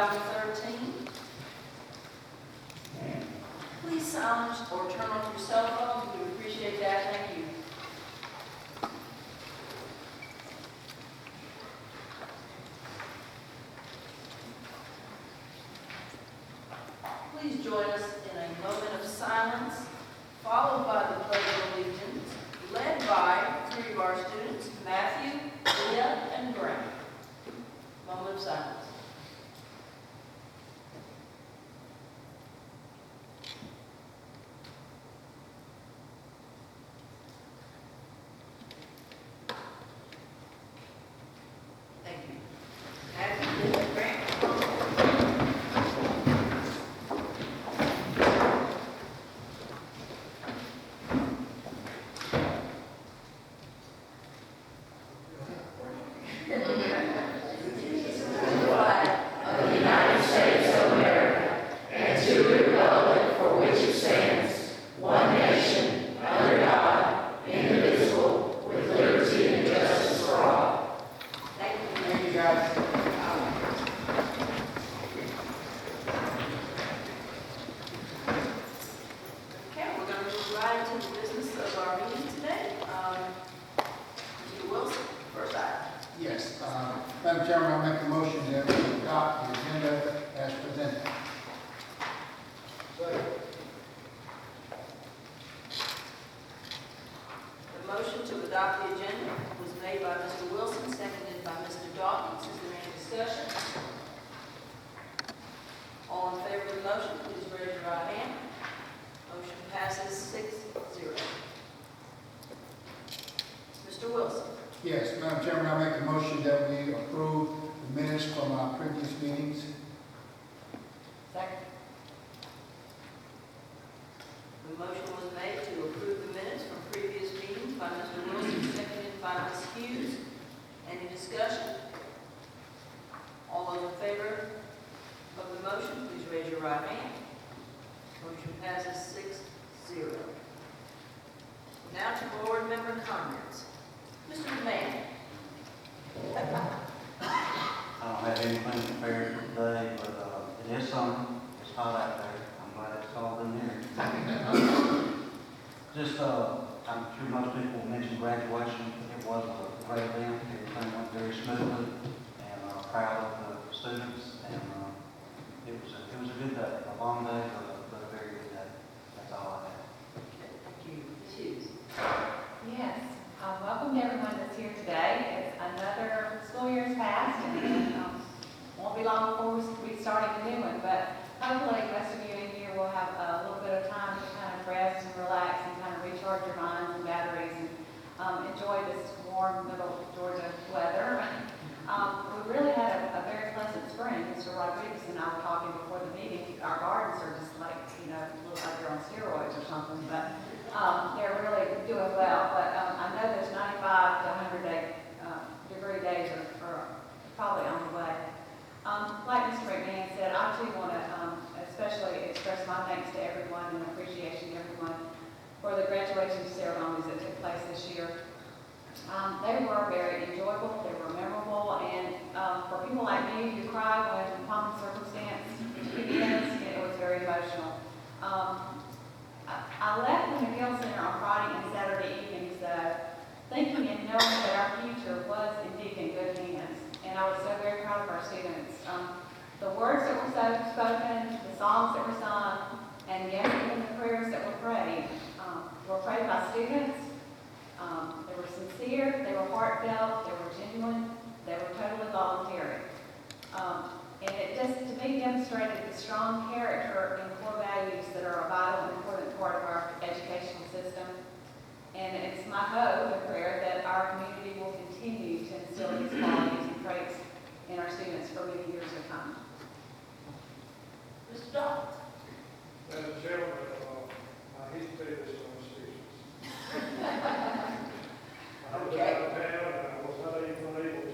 item 13. Please silence or turn off your cell phone. We would appreciate that. Thank you. Please join us in a moment of silence, followed by the Pledge of Allegiance, led by 3 of our students, Matthew, Leah, and Graham. Moment of silence. Thank you. Matthew, Leah, and Graham. Madam Chairman, I'll make a motion that we adopt the agenda as presented. The motion to adopt the agenda was made by Mr. Wilson, seconded by Mr. Dawkins. Is there any discussion? All in favor of the motion, please raise your right hand. Motion passes 6-0. Mr. Wilson. Yes, Madam Chairman, I'll make a motion that we approve the minutes from our previous meetings. Second. The motion was made to approve the minutes from previous meetings by Mr. Wilson, seconded by Ms. Hughes. Any discussion? All those in favor of the motion, please raise your right hand. Motion passes 6-0. Now to board member comments. Mr. McMahon. I don't have anything prepared for today, but it is summer. It's hot out there. I'm glad it's cold in here. I'm sure most people mentioned graduation. It was a great event. Everything went very smoothly, and proud of the students. And it was a good day. A long day, but a very good day. That's all I have. Okay, thank you. Ms. Hughes. Yes, welcome to everyone that's here today. It's another school year has passed, and won't be long before we start a new one, but hopefully most of you in here will have a little bit of time to kind of rest and relax and kind of recharge your minds and batteries and enjoy this warm middle Georgia weather. We really had a very pleasant spring. Mr. Rodriguez and I were talking before the meeting. Our gardens are just like, look like they're on steroids or something, but they're really doing well. But I know there's 95 to 100 degree days are probably on the way. Like Mr. McMahon said, I too want to especially express my thanks to everyone and appreciation to everyone for the graduation ceremonies that took place this year. They were very enjoyable, they were memorable, and for people like me who cry when common circumstance begins, it was very emotional. I left the McGill Center on Friday and Saturday evenings, thinking and knowing that our future was indeed in good hands, and I was so very proud of our students. The words that were spoken, the songs that were sung, and yes, even the prayers that were prayed by students. They were sincere, they were heartfelt, they were genuine, they were totally voluntary. And it just, to me, demonstrated the strong character and core values that are a vital and important part of our educational system. And it's my hope and prayer that our community will continue to instill these qualities and traits in our students for many years to come. Mr. Dawkins. Madam Chairman, I hate to say this on speeches. I was out of town and I was not even able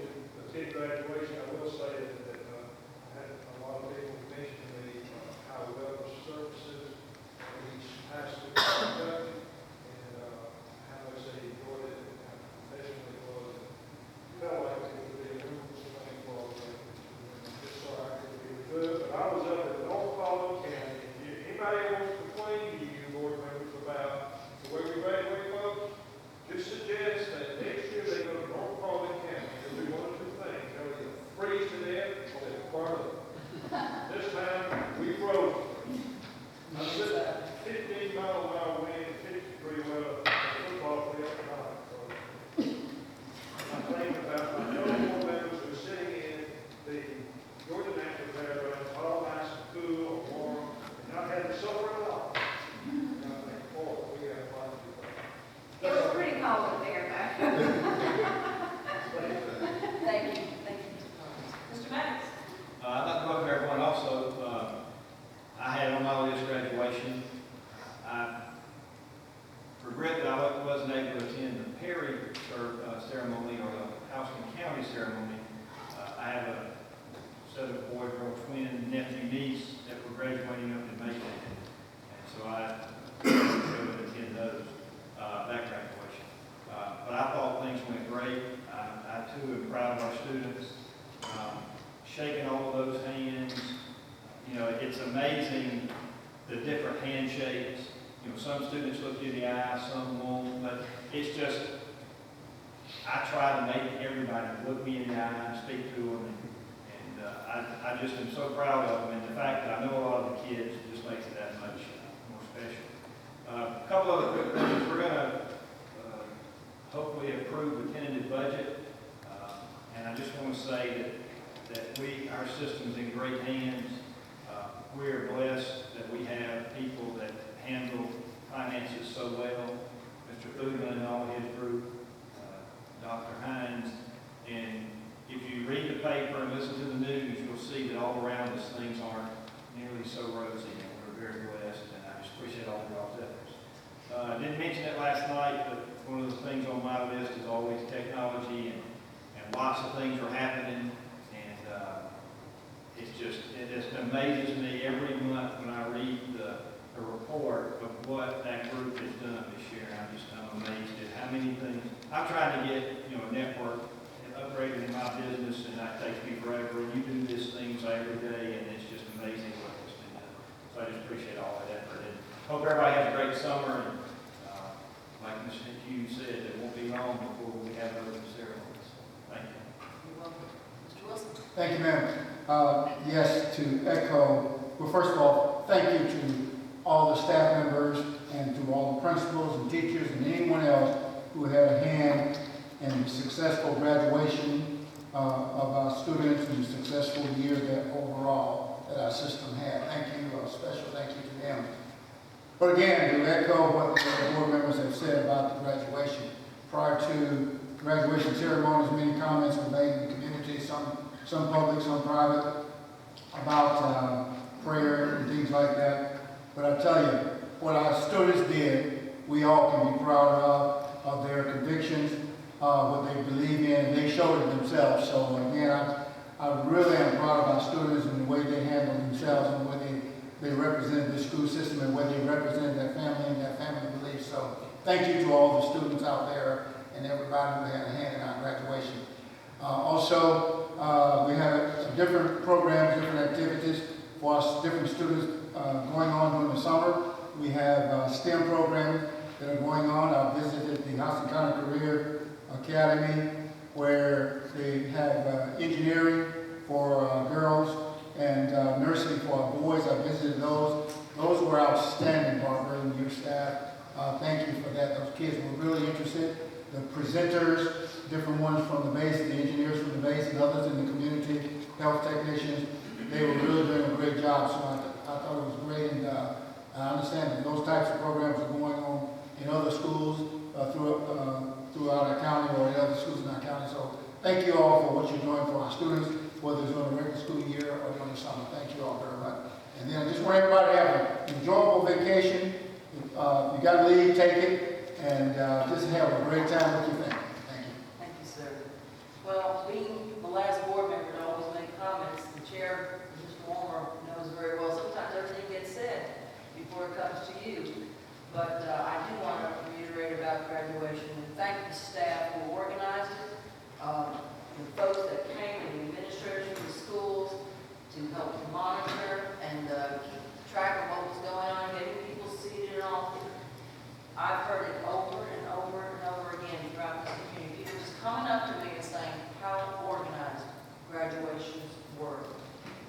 ceremony. I have a set of boy, girl, twin, nephew, niece that were graduating up in Macon. And so I go and attend those, that graduation. But I thought things went great. I too am proud of our students. Shaking all of those hands, you know, it's amazing the different handshakes. You know, some students look you in the eye, some won't, but it's just, I try to make everybody look me in the eye and speak to them. And I just am so proud of them. And the fact that I know a lot of the kids just makes it that much more special. A couple other quick things. We're going to hopefully approve a tentative budget. And I just want to say that our system's in great hands. We are blessed that we have people that handle finances so well. Mr. Thurman and all his group, Dr. Hines, and if you read the paper and listen to the news, you'll see that all around us things aren't nearly so rosy, and we're very blessed, and I just appreciate all of y'all's efforts. I didn't mention it last night, but one of the things on my list is always technology, and lots of things are happening, and it just amazes me every month when I read the report of what that group has done this year. I'm amazed at how many things. I'm trying to get, you know, a network upgraded in my business, and that takes me forever. And you do these things every day, and it's just amazing what has been done. So I just appreciate all that effort. And hope everybody has a great summer. And like Mr. Hughes said, it won't be long before we have those ceremonies. Thank you. You're welcome. Mr. Wilson? Thank you, ma'am. Yes, to echo, well, first of all, thank you to all the staff members and to all the principals and teachers and anyone else who had a hand in the successful graduation of our students and the successful year that overall that our system had. Thank you, a special thank you to them. But again, to echo what the board members have said about the graduation. Prior to graduation ceremonies, many comments were made in the community, some public, some private, about prayer and things like that. But I tell you, what our students did, we all can be proud of their convictions, what they believe in, and they showed it themselves. So again, I really am proud of our students and the way they handle themselves and the way they represent the school system and the way they represent their family and their family beliefs. So thank you to all the students out there and everybody who had a hand in our graduation. Also, we have different programs, different activities for us, different students going on during the summer. We have STEM programs that are going on. I visited the Houston County Career Academy where they have engineering for girls and nursing for our boys. I visited those. Those were outstanding, Barbara and your staff. Thank you for that. Those kids were really interested. The presenters, different ones from the base, the engineers from the base and others in the community, health technicians, they were really doing a great job. So I thought it was great, and I understand that those types of programs are going on in other schools throughout our county or in other schools in our county. So thank you all for what you're doing for our students, whether it's during the regular school year or during the summer. Thank you all very much. And then I just want everybody to have an enjoyable vacation. If you got to leave, take it. And just have a great time with your family. Thank you. Thank you, sir. Well, being the last board member to always make comments, the chair, Mr. Walmer, knows very well sometimes everything gets said before it comes to you. But I do want to reiterate about graduation and thank the staff who organized it, the folks that came and the administrators from the schools to help monitor and keep track of what was going on, getting people seated and all. I've heard it over and over and over again throughout the community. People just coming up to me and saying how organized graduations were.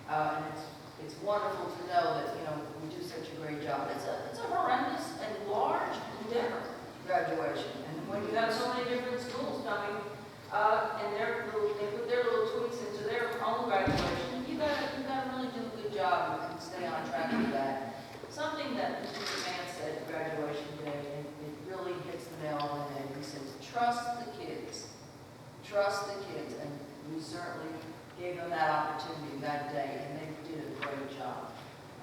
And it's wonderful to know that, you know, we do such a great job. It's a horrendous and large endeavor, graduation. And when you have so many different schools coming, and they put their little tweaks into their own graduation, you gotta really do a good job and stay on track with that. Something that Mr. McMahon said at graduation day, and it really hits the nail on the head. He says, trust the kids. Trust the kids. And we certainly gave them that opportunity that day, and they did a great job.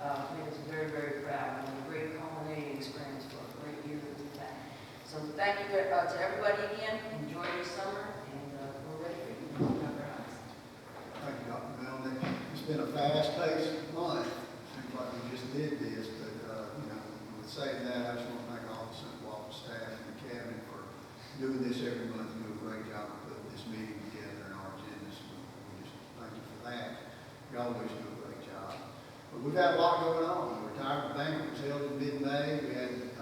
It was very, very proud and a great culminating experience for a great year that we've had. So thank you to everybody again. Enjoy your summer, and we're ready for you. been a fast-paced month, seems like we just did this, but, with saying that, I just want to thank all the Central Office staff and the cabinet for doing this every month. You do a great job of putting this meeting together and our agendas. We just thank you for that. You always do a great job. But we've had a lot going on. The retirement banquet was held in mid-May. We had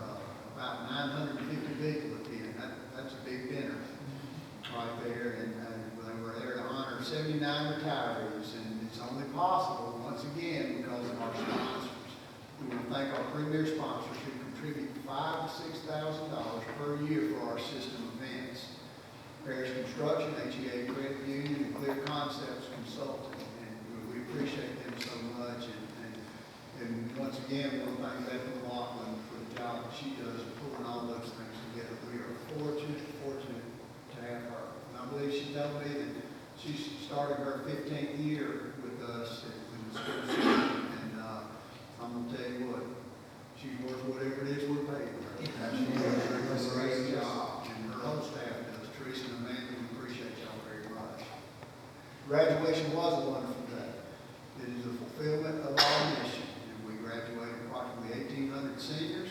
about 950 people attend. That's a big dinner right there. And they were there to honor 79 retirees. And it's only possible, once again, because of our sponsors. We want to thank our premier sponsors who contribute $5,000 to $6,000 per year for our system events. Parish Construction, HEA Credit Union, and Clear Concepts Consulting. And we appreciate them so much. And once again, we want to thank Beth McLaughlin for the job that she does of pulling all those things together. We are fortunate to have her. And I believe she told me that she started her 15th year with us in the school system. And I'm going to tell you what, she's worth whatever it is we're paying her. She does a great job. And her whole staff does. Teresa and Amanda, we appreciate y'all very much. Graduation was a wonderful day. It is a fulfillment of our mission. We graduated approximately 1,800 seniors,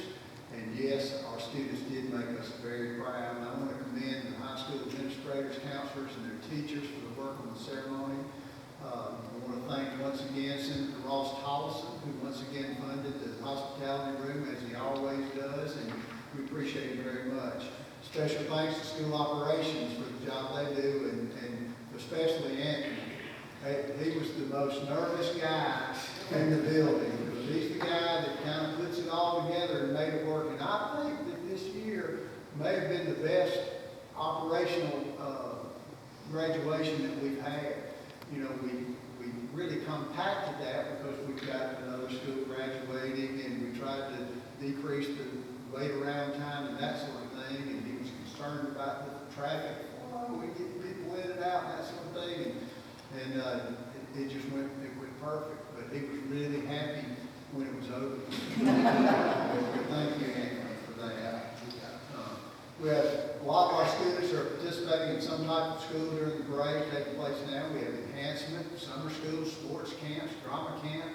and yes, our students did make us very proud. And I want to commend the high school administrators, counselors, and their teachers for the work on the ceremony. I want to thank once again Senator Ross Tollison, who once again funded the hospitality room as he always does, and we appreciate him very much. Special thanks to school operations for the job they do, and especially Anthony. He was the most nervous guy in the building, because he's the guy that kind of puts it all together and made it work. And I think that this year may have been the best operational graduation that we've had. You know, we really compacted that because we've got another school graduating, and we tried to decrease the wait around time and that sort of thing. And he was concerned about the traffic. Oh, we get people in and out and that sort of thing. And it just went perfect. But he was really happy when it was over. Thank you, Anthony, for that. We have a lot of our students are participating in some type of school during the break taking place now. We have enhancement, summer school, sports camps, drama camp.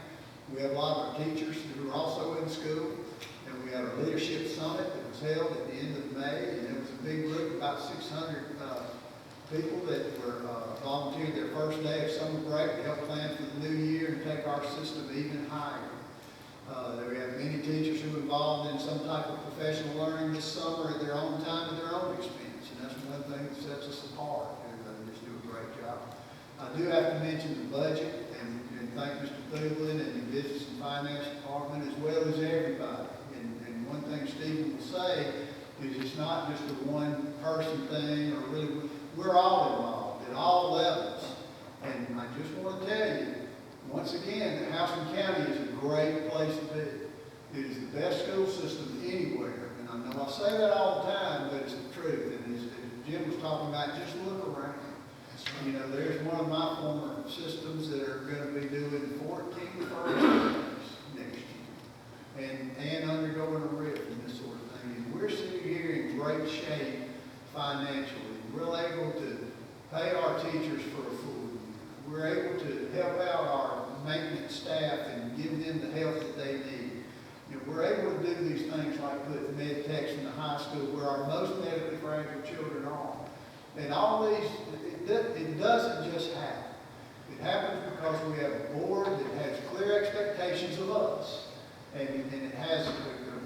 We have a lot of our teachers who are also in school. And we had our leadership summit that was held at the end of May. And it was a big group, about 600 people that were volunteered their first day of summer break to help plan for the new year and take our system even higher. We have many teachers who are involved in some type of professional learning this summer at their own time at their own expense, and that's one thing that sets us apart. They just do a great job. I do have to mention the budget and thank Mr. Thielen and the Business and Finance Department as well as everybody. And one thing Stephen will say is it's not just a one-person thing, or really, we're all involved at all levels. And I just want to tell you, once again, that Houston County is a great place to be. It is the best school system anywhere. And I know I say that all the time, but it's the truth. And as Jim was talking about, just look around. You know, there's one of my former systems that are going to be doing 14 first grades next year. And undergoing a RIF and this sort of thing. And we're sitting here in great shape financially. We're able to pay our teachers for a full year. We're able to help out our maintenance staff and give them the help that they need. You know, we're able to do these things like put med techs in the high school where our most medically fragile children are. And all these, it doesn't just happen. It happens because we have a board that has clear expectations of us. And it has a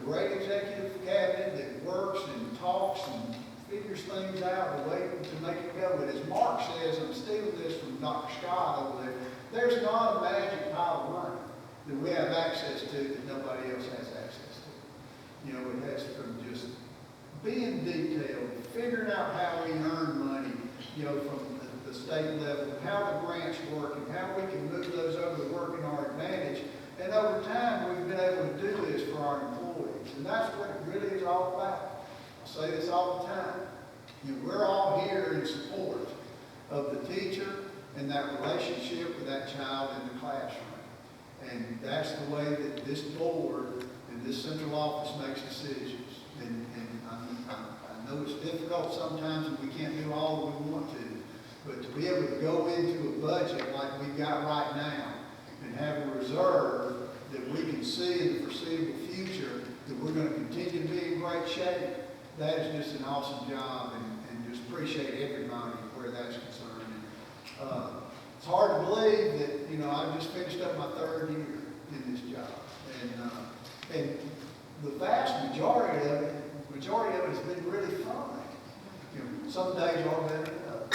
great executive cabinet that works and talks and figures things out the way to make it go. But as Mark says, and I'm stealing this from Dr. Scott over there, there's not a magic pile of money that we have access to that nobody else has access to. You know, it has from just being detailed, figuring out how we earn money, you know, from the state level, how the grants work, and how we can move those over to work in our advantage. And over time, we've been able to do this for our employees. And that's what it really is all about. I say this all the time. You know, we're all here in support of the teacher and that relationship with that child in the classroom. And that's the way that this board and this central office makes decisions. And I know it's difficult sometimes and we can't do all that we want to. But to be able to go into a budget like we've got right now and have a reserve that we can see in the foreseeable future that we're gonna continue to be in great shape, that is just an awesome job, and just appreciate everybody where that's concerned. And, it's hard to believe that, you know, I just finished up my 3rd year in this job. And the vast majority of it has been really fun. You know, some days are better than others.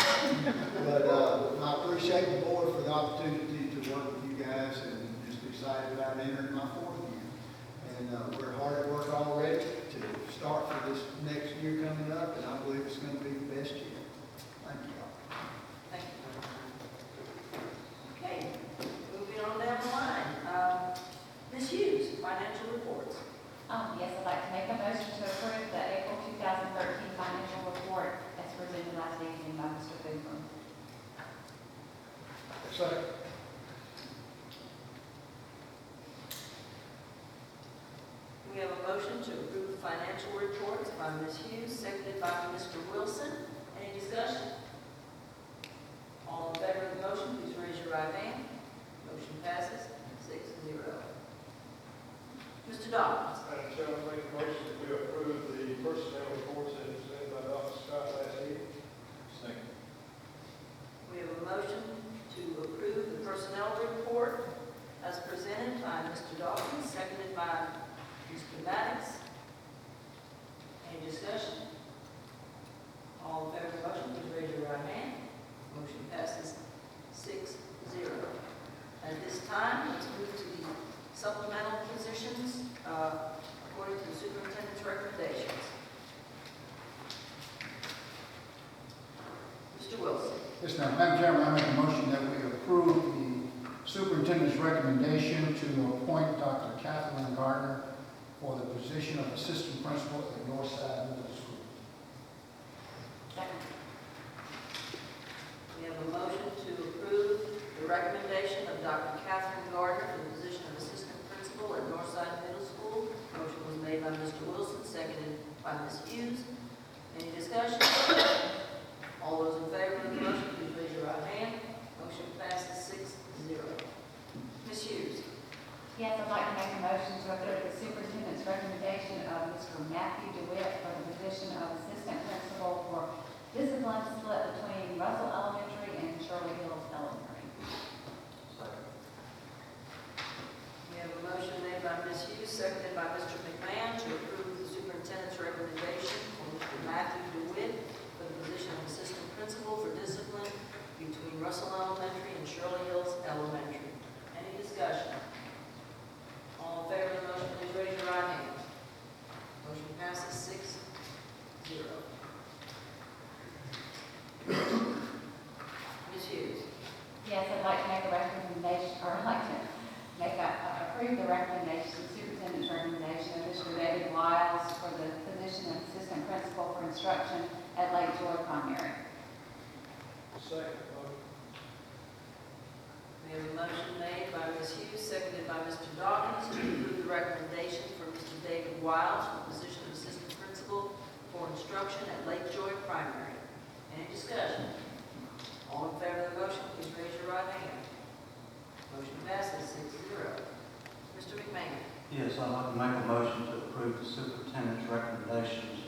But I appreciate the board for the opportunity to work with you guys, and just excited about entering my 4th year. And we're hard at work already to start for this next year coming up, and I believe it's going to be the best year. Thank you all. Thank you. Okay, moving on down the line. Ms. Hughes, financial reports. Yes, I'd like to make a motion to approve the April 2013 financial report as presented last evening by Mr. Bootham. Second. We have a motion to approve the financial reports by Ms. Hughes, seconded by Mr. Wilson. Any discussion? All in favor of the motion, please raise your right hand. Motion passes 6-0. Mr. Dawkins. Madam Chair, I make a motion to approve the personnel reports as presented by Dr. Scott last evening. Second. We have a motion to approve the personnel report as presented by Mr. Dawkins, seconded by Mr. Maddox. Any discussion? All in favor of the motion, please raise your right hand. Motion passes 6-0. At this time, let's move to the supplemental positions according to the superintendent's recommendations. Mr. Wilson. Yes, ma'am. Madam Chairman, I make a motion that we approve the superintendent's recommendation to appoint Dr. Kathleen Gardner for the position of assistant principal at Northside Middle School. Second. We have a motion to approve the recommendation of Dr. Catherine Gardner for the position of assistant principal at Northside Middle School. Motion was made by Mr. Wilson, seconded by Ms. Hughes. Any discussion? All those in favor of the motion, please raise your right hand. Motion passes 6-0. Ms. Hughes. Yes, I'd like to make a motion to approve the superintendent's recommendation of Mr. Matthew DeWitt for the position of assistant principal for discipline split between Russell Elementary and Shirley Hills Elementary. Second. We have a motion made by Ms. Hughes, seconded by Mr. McMahon to approve the superintendent's recommendation for Mr. Matthew DeWitt for the position of assistant principal for discipline between Russell Elementary and Shirley Hills Elementary. Any discussion? All in favor of the motion, please raise your right hand. Motion passes 6-0. Ms. Hughes. Yes, I'd like to make a recommendation, or I'd like to approve the recommendation, the superintendent's recommendation of Mr. David Wiles for the position of assistant principal for instruction at Lake Joy Primary. Second motion. We have a motion made by Ms. Hughes, seconded by Mr. Dawkins to approve the recommendation for Mr. David Wiles for the position of assistant principal for instruction at Lake Joy Primary. Any discussion? All in favor of the motion, please raise your right hand. Motion passes 6-0. Mr. McMahon. Yes, I'd like to make a motion to approve the superintendent's recommendations,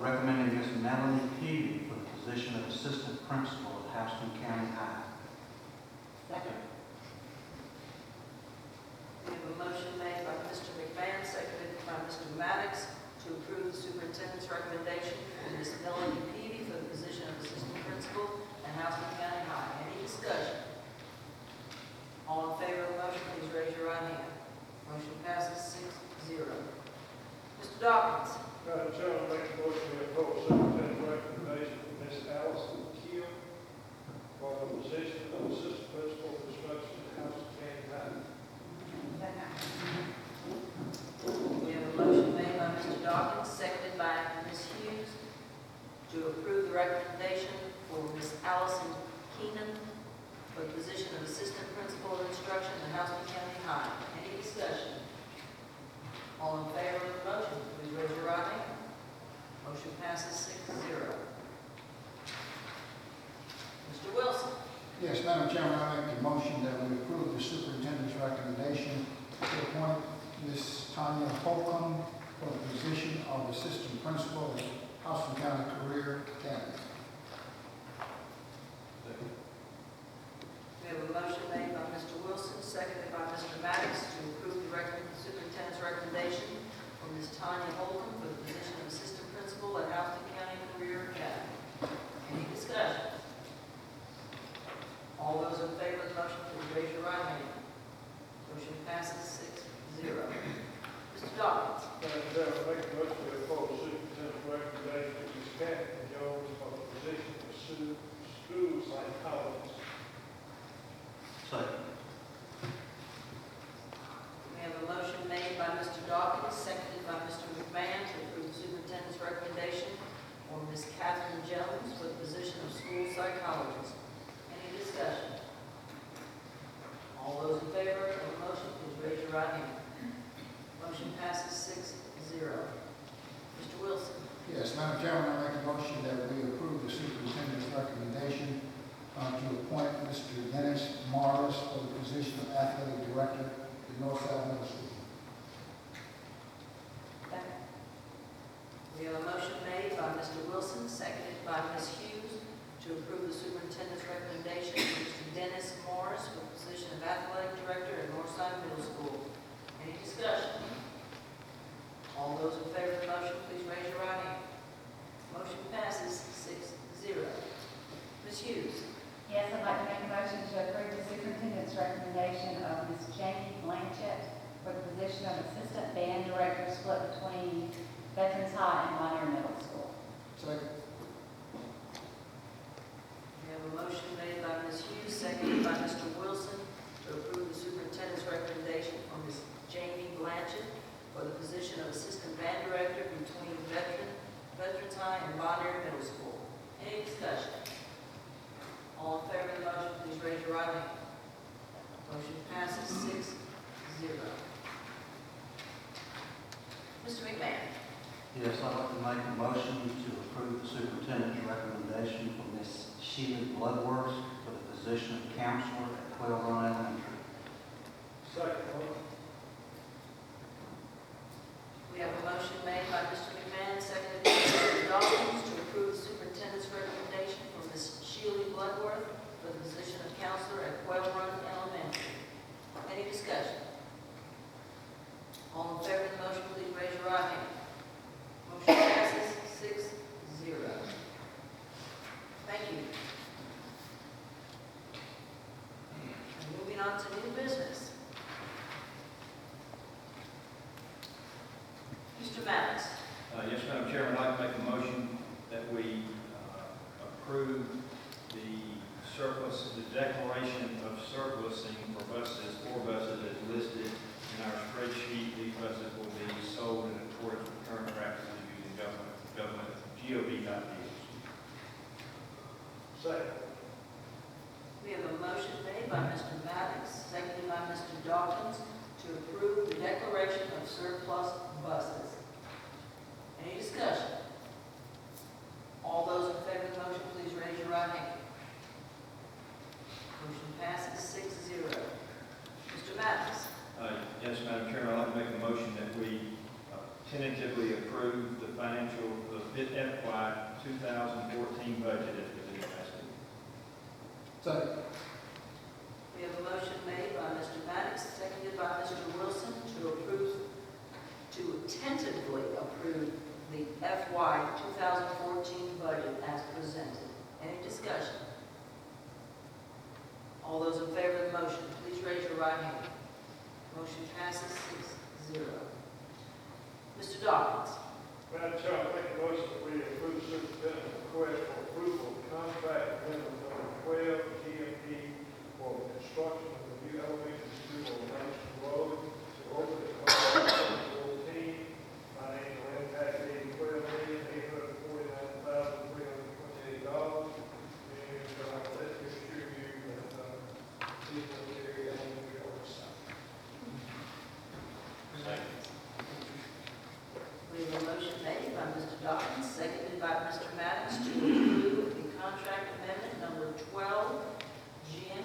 recommending Ms. Melanie Peavy for the position of assistant principal at Houston County High. Second. We have a motion made by Mr. McMahon, seconded by Mr. Maddox to approve the superintendent's recommendation for Ms. Melanie Peavy for the position of assistant principal at Houston County High. Any discussion? All in favor of the motion, please raise your right hand. Motion passes 6-0. Mr. Dawkins. Madam Chair, I make a motion to approve superintendent's recommendation for Ms. Allison Keel for the position of assistant principal for instruction at Houston County High. We have a motion made by Mr. Dawkins, seconded by Ms. Hughes, to approve the recommendation for Ms. Allison Keenan for the position of assistant principal of instruction at Houston County High. Any discussion? All in favor of the motion, please raise your right hand. Motion passes 6-0. Mr. Wilson. Yes, Yes, Madam Chairman, I make the motion that we approve the superintendent's recommendation to appoint Ms. Tanya Holcomb for the position of assistant principal at Houston County Career Academy. We have a motion made by Mr. Wilson, seconded by Mr. Maddox, to approve the superintendent's recommendation for Ms. Tanya Holcomb for the position of assistant principal at Houston County Career Academy. Any discussion? All those in favor of the motion, please raise your right hand. Motion passes 6-0. Mr. Dawkins. Madam Chairman, make a motion to uphold the superintendent's recommendation to Ms. Kathy Jones for the position of school psychologist. Second. We have a motion made by Mr. Dawkins, seconded by Mr. McMahon, to approve the superintendent's recommendation for Ms. Catherine Jones for the position of school psychologist. Any discussion? All those in favor of the motion, please raise your right hand. Motion passes 6-0. Mr. Wilson. Yes, Madam Chairman, I make a motion that we approve the superintendent's recommendation to appoint Mr. Dennis Morris for the position of athletic director at Northside Middle School. We have a motion made by Mr. Wilson, seconded by Ms. Hughes, to approve the superintendent's recommendation for Mr. Dennis Morris for the position of athletic director at Northside Middle School. Any discussion? All those in favor of the motion, please raise your right hand. Motion passes 6-0. Ms. Hughes. Yes, I'd like to make a motion to approve the superintendent's recommendation of Ms. Jamie Blanchett for the position of assistant band director split between Veterans High and Bonnier Middle School. Second. We have a motion made by Ms. Hughes, seconded by Mr. Wilson, to approve the superintendent's recommendation for Ms. Jamie Blanchett for the position of assistant band director between Veterans High and Bonnier Middle School. Any discussion? All in favor of the motion, please raise your right hand. Motion passes 6-0. Mr. McMahon. Yes, I'd like to make a motion to approve the superintendent's recommendation for Ms. Sheila Bloodworth for the position of counselor at Quail Run Elementary. Second motion. We have a motion made by Mr. McMahon, seconded by Mr. Dawkins, to approve the superintendent's recommendation for Ms. Sheila Bloodworth for the position of counselor at Quail Run Elementary. Any discussion? All in favor of the motion, please raise your right hand. Motion passes 6-0. Thank you. And moving on to new business. Mr. Maddox. Yes, Madam Chairman, I'd like to make a motion that we approve the declaration of surplusing for buses, 4 buses as listed in our spreadsheet. These buses will be sold in accordance with current practices using government GOV.deals. Second. We have a motion made by Mr. Maddox, seconded by Mr. Dawkins, to approve the declaration of surplus buses. Any discussion? All those in favor of the motion, please raise your right hand. Motion passes 6-0. Mr. Maddox. Yes, Madam Chairman, I'd like to make a motion that we tentatively approve the FY 2014 budget as presented last week. Second. We have a motion made by Mr. Maddox, seconded by Mr. Wilson, to tentatively approve the FY 2014 budget as presented. Any discussion? All those in favor of the motion, please raise your right hand. Motion passes 6-0. Mr. Dawkins. Madam Chair, I make a motion that we approve the superintendent's request for approval of contract amendment number 12 GMP for the construction of the new elementary school on Langston Road to open in 2014. Financial impact being $12,849,328. And let me assure you that these will carry elementary oversight. We have a motion made by Mr. Dawkins, seconded by Mr. Maddox, to approve the contract amendment number 12 GMP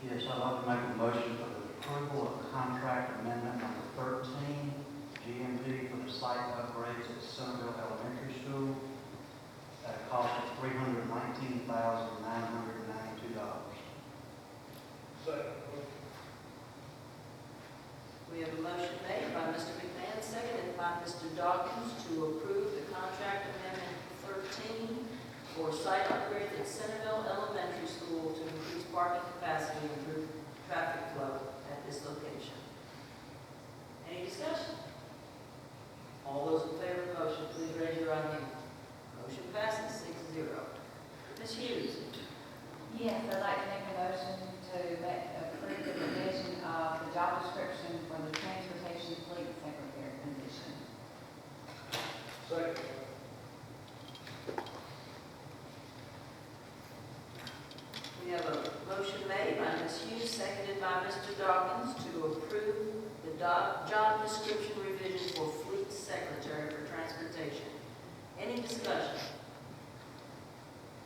Yes, I'd like to make a motion for the approval of contract amendment number 13, GMP for the site upgrades at Centerville Elementary School at a cost of $319,992. Second. We have a motion made by Mr. McMahon, seconded by Mr. Dawkins to approve the contract amendment 13 for site upgrades at Centerville Elementary School to increase parking capacity and improve traffic flow at this location. Any discussion? All those in favor of the motion, please raise your right hand. Motion passes 6-0. Ms. Hughes? Yes, I'd like to make a motion to approve the revision of the job description for the transportation fleet secretary position. Second. We have a motion made by Ms. Hughes, seconded by Mr. Dawkins to approve the job description revision for fleet secretary for transportation. Any discussion?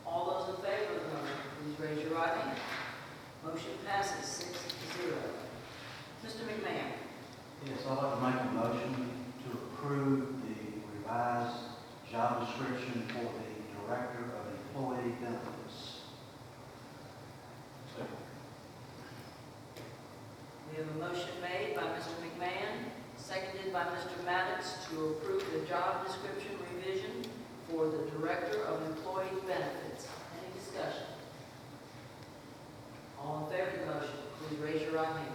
All those in favor of the motion, please raise your right hand. Motion passes 6-0. Mr. McMahon? Yes, I'd like to make a motion to approve the revised job description for the Director of Employee Benefits. We have a motion made by Mr. McMahon, seconded by Mr. Maddox to approve the job description revision for the Director of Employee Benefits. Any discussion? All in favor of the motion, please raise your right hand.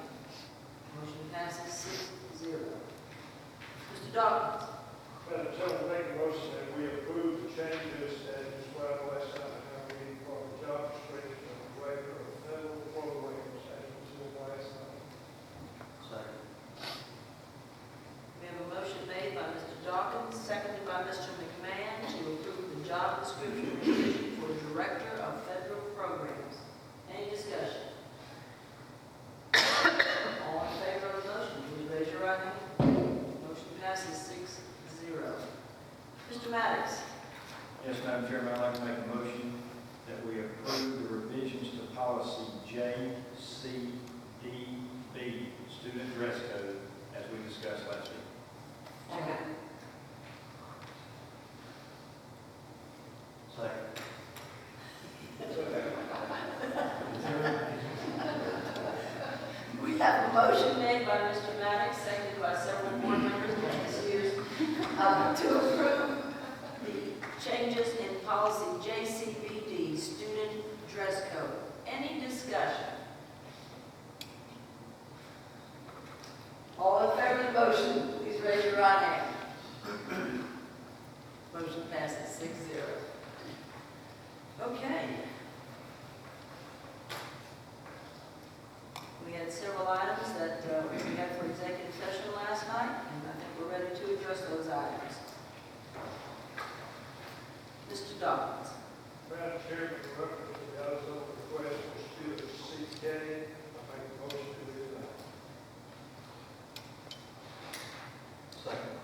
Motion passes 6-0. Mr. Dawkins? Madam Chairman, make a motion that we approve the changes as described last time at our meeting for the job description of the Director of Federal Programs as presented last night. Second. We have a motion made by Mr. Dawkins, seconded by Mr. McMahon to approve the job description revision for Director of Federal Programs. Any discussion? All in favor of the motion, please raise your right hand. Motion passes 6-0. Mr. Maddox? Yes, Madam Chairman, I'd like to make a motion that we approve the revisions to policy JCDB, student dress code, as we discussed last week. Second. Second. We have a motion made by Mr. Maddox, seconded by several board members, Ms. Hughes, to approve the changes in policy JCBD, student dress code. Any discussion? All in favor of the motion, please raise your right hand. Motion passes 6-0. Okay. We had several items that we had for executive session last night, and I think we're ready to address those items. Mr. Dawkins? Madam Chairman, in reference to the Arizona request for student CK, I make a motion to do that. Second.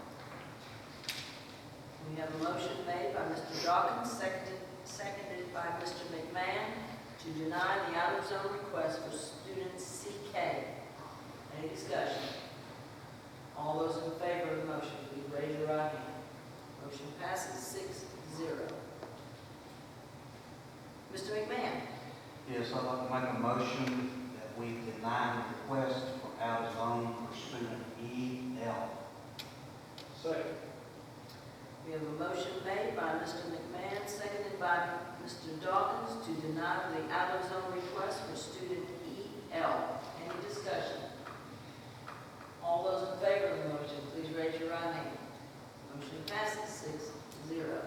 We have a motion made by Mr. Dawkins, seconded by Mr. McMahon, to deny the out-of-zone request for student CK. Any discussion? All those in favor of the motion, please raise your right hand. Motion passes 6-0. Mr. McMahon? Yes, I'd like to make a motion that we deny the request for out of zone for student EL. Second. We have a motion made by Mr. McMahon, seconded by Mr. Dawkins, to deny the out-of-zone request for student EL. Any discussion? All those in favor of the motion, please raise your right hand. Motion passes 6-0.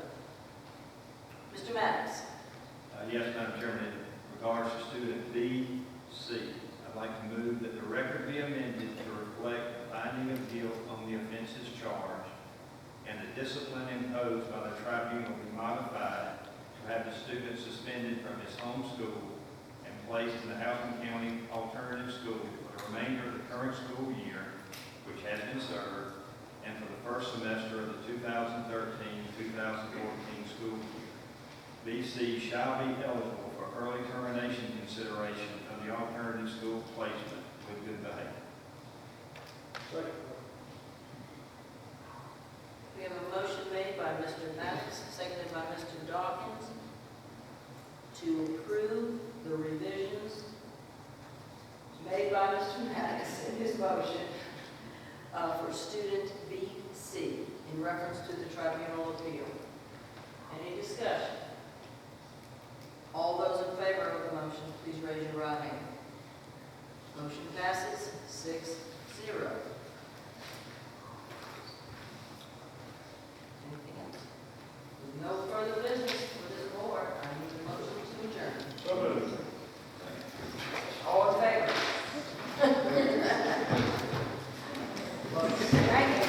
Mr. Maddox? Yes, Madam Chairman, in regards to student BC, I'd like to move that the record be amended to reflect the finding of guilt on the offenses charged, and the discipline imposed by the tribunal be modified to have the student suspended from his home school and placed in the Houghton County Alternative School for the remainder of the current school year, which has been served, and for the first semester of the 2013-2014 school year. BC shall be eligible for early termination consideration of the alternative school placement with good behavior. Second. We have a motion made by Mr. Mathis, seconded by Mr. Dawkins, to approve the revisions made by Mr. Mathis in his motion for student BC in reference to the tribunal appeal. Any discussion? All those in favor of the motion, please raise your right hand. Motion passes 6-0.